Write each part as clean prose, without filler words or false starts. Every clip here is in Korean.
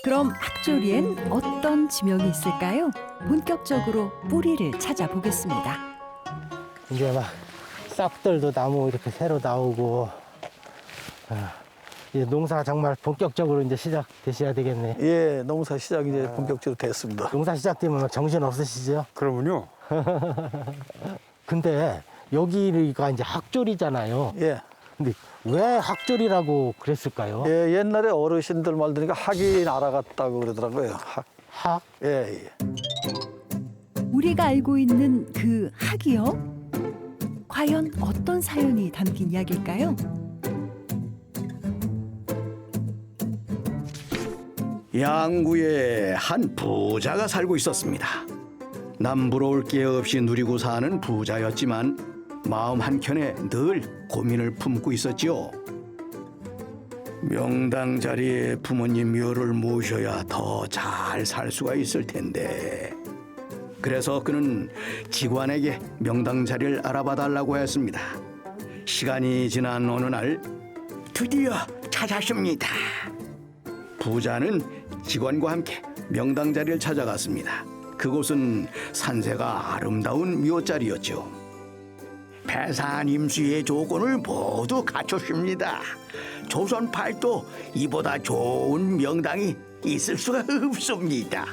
그럼 학조리엔 어떤 지명이 있을까요? 본격적으로 뿌리를 찾아보겠습니다. 이제 막 싹들도 나무 이렇게 새로 나오고 이제 농사 정말 본격적으로 이제 시작되셔야 되겠네. 예, 농사 시작이 이제 본격적으로 됐습니다. 농사 시작되면 막 정신 없으시죠? 그러면요. 근데 여기가 이제 학조리잖아요. 예. 근데 왜 학조리라고 그랬을까요? 예, 옛날에 어르신들 말 들으니까 학이 날아갔다고 그러더라고요. 학? 예, 예. 우리가 알고 있는 그 학이요? 과연 어떤 사연이 담긴 이야기일까요? 양구에 한 부자가 살고 있었습니다. 남부러울 게 없이 누리고 사는 부자였지만 마음 한켠에 늘 고민을 품고 있었지요. 명당 자리에 부모님 묘를 모셔야 더 잘 살 수가 있을 텐데. 그래서 그는 직관에게 명당 자리를 알아봐 달라고 했습니다. 시간이 지난 어느 날 드디어 찾았습니다. 부자는 직원과 함께 명당 자리를 찾아갔습니다. 그곳은 산세가 아름다운 묘자리였죠. 배산 임수의 조건을 모두 갖췄습니다. 조선팔도 이보다 좋은 명당이 있을 수가 없습니다.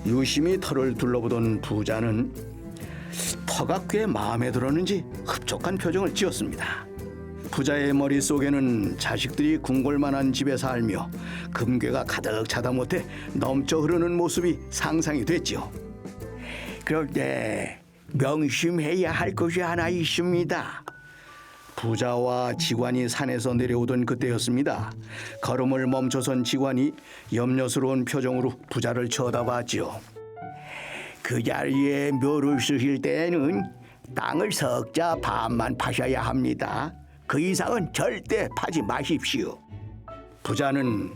유심히 터를 둘러보던 부자는 터가 꽤 마음에 들었는지 흡족한 표정을 지었습니다. 부자의 머릿속에는 자식들이 궁궐만한 집에 살며 금괴가 가득 차다 못해 넘쳐 흐르는 모습이 상상이 됐지요. 그런데 명심해야 할 것이 하나 있습니다. 부자와 직관이 산에서 내려오던 그때였습니다. 걸음을 멈춰선 직관이 염려스러운 표정으로 부자를 쳐다봤지요. 그 자리에 묘를 쓰실 때에는 땅을 석자 반만 파셔야 합니다. 그 이상은 절대 파지 마십시오. 부자는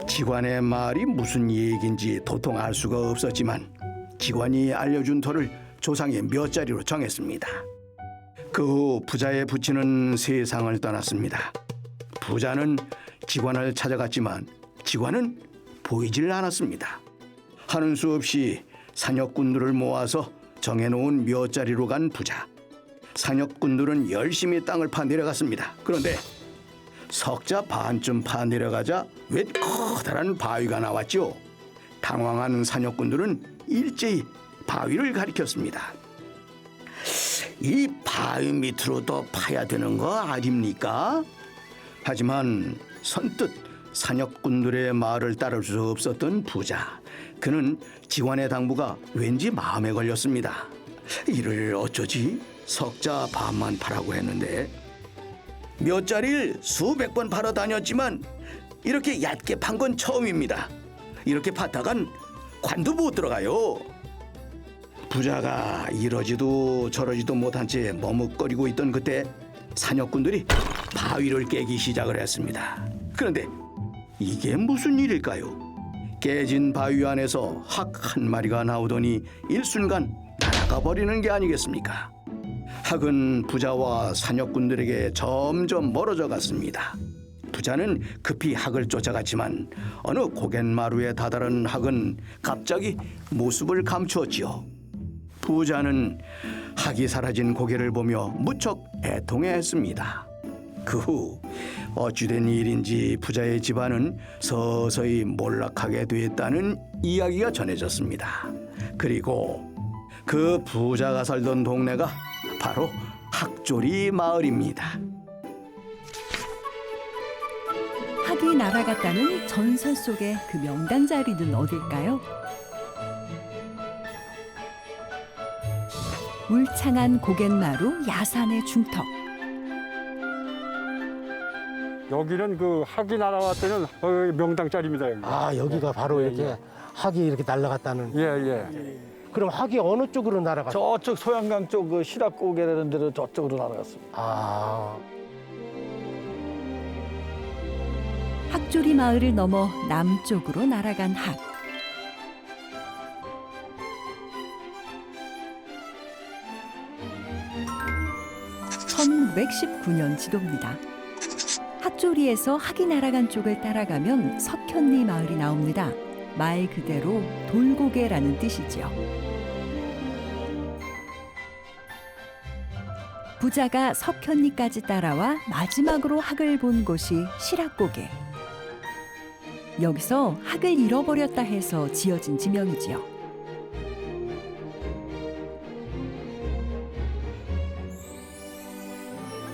직관의 말이 무슨 얘기인지 도통 알 수가 없었지만 직관이 알려준 터를 조상의 몇 자리로 정했습니다. 그 후 부자의 부친은 세상을 떠났습니다. 부자는 직관을 찾아갔지만 직관은 보이질 않았습니다. 하는 수 없이 사냥꾼들을 모아서 정해놓은 몇 자리로 간 부자. 사냥꾼들은 열심히 땅을 파 내려갔습니다. 그런데 석자 반쯤 파 내려가자 웬 커다란 바위가 나왔죠. 당황한 사냥꾼들은 일제히 바위를 가리켰습니다. 이 바위 밑으로 더 파야 되는 거 아닙니까? 하지만 선뜻 사냥꾼들의 말을 따를 수 없었던 부자. 그는 직관의 당부가 왠지 마음에 걸렸습니다. 이를 어쩌지? 석자 반만 파라고 했는데 몇 자리를 수백 번 팔아 다녔지만 이렇게 얕게 판 건 처음입니다. 이렇게 팠다간 관도 못 들어가요. 부자가 이러지도 저러지도 못한 채 머뭇거리고 있던 그때 사냥꾼들이 바위를 깨기 시작을 했습니다. 그런데 이게 무슨 일일까요? 깨진 바위 안에서 학 한 마리가 나오더니 일순간 날아가 버리는 게 아니겠습니까? 학은 부자와 사냥꾼들에게 점점 멀어져 갔습니다. 부자는 급히 학을 쫓아갔지만 어느 고갯마루에 다다른 학은 갑자기 모습을 감추었지요. 부자는 학이 사라진 고개를 보며 무척 애통해했습니다. 그 후 어찌된 일인지 부자의 집안은 서서히 몰락하게 됐다는 이야기가 전해졌습니다. 그리고 그 부자가 살던 동네가 바로 학조리 마을입니다. 학이 날아갔다는 전설 속의 그 명당 자리는 어딜까요? 울창한 고갯마루 야산의 중턱. 여기는 그 학이 날아왔다는 명당짜리입니다. 여기. 아, 여기가 바로 이렇게 학이 이렇게 날아갔다는. 예, 예. 그럼 학이 어느 쪽으로 날아갔어요? 저쪽 소양강 쪽 그 시락고개라는 데로 저쪽으로 날아갔습니다. 아, 학조리 마을을 넘어 남쪽으로 날아간 학. 1919년 지도입니다. 학조리에서 학이 날아간 쪽을 따라가면 석현리 마을이 나옵니다. 말 그대로 돌고개라는 뜻이지요. 부자가 석현리까지 따라와 마지막으로 학을 본 곳이 실학고개. 여기서 학을 잃어버렸다 해서 지어진 지명이지요.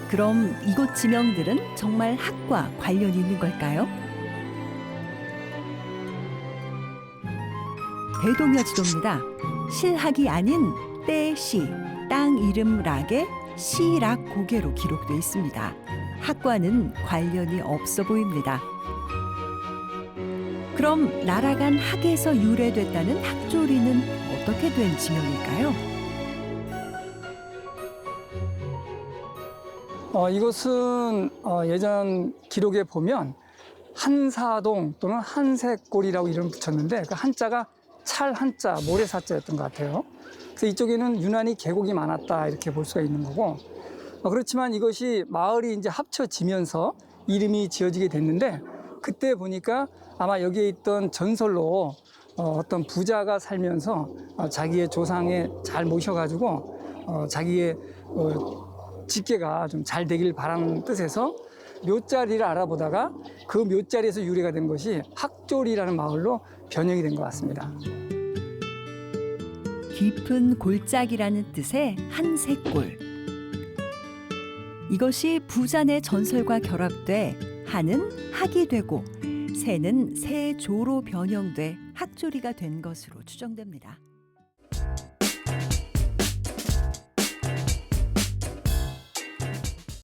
그럼 이곳 지명들은 정말 학과 관련이 있는 걸까요? 대동여지도입니다. 실학이 아닌 떼시, 땅 이름 락에 시락고개로 기록돼 있습니다. 학과는 관련이 없어 보입니다. 그럼 날아간 학에서 유래됐다는 학조리는 어떻게 된 지명일까요? 이것은 예전 기록에 보면 한사동 또는 한색골이라고 이름을 붙였는데 그 한자가 찰 한자, 모래사자였던 것 같아요. 그래서 이쪽에는 유난히 계곡이 많았다 이렇게 볼 수가 있는 거고 그렇지만 이것이 마을이 이제 합쳐지면서 이름이 지어지게 됐는데 그때 보니까 아마 여기에 있던 전설로 어떤 부자가 살면서 자기의 조상에 잘 모셔가지고 자기의 직계가 좀 잘 되길 바라는 뜻에서 묘자리를 알아보다가 그 묘자리에서 유래가 된 것이 학조리라는 마을로 변형이 된 것 같습니다. 깊은 골짜기라는 뜻의 한색골. 이것이 부잔의 전설과 결합돼 한은 학이 되고 새는 새조로 변형돼 학조리가 된 것으로 추정됩니다.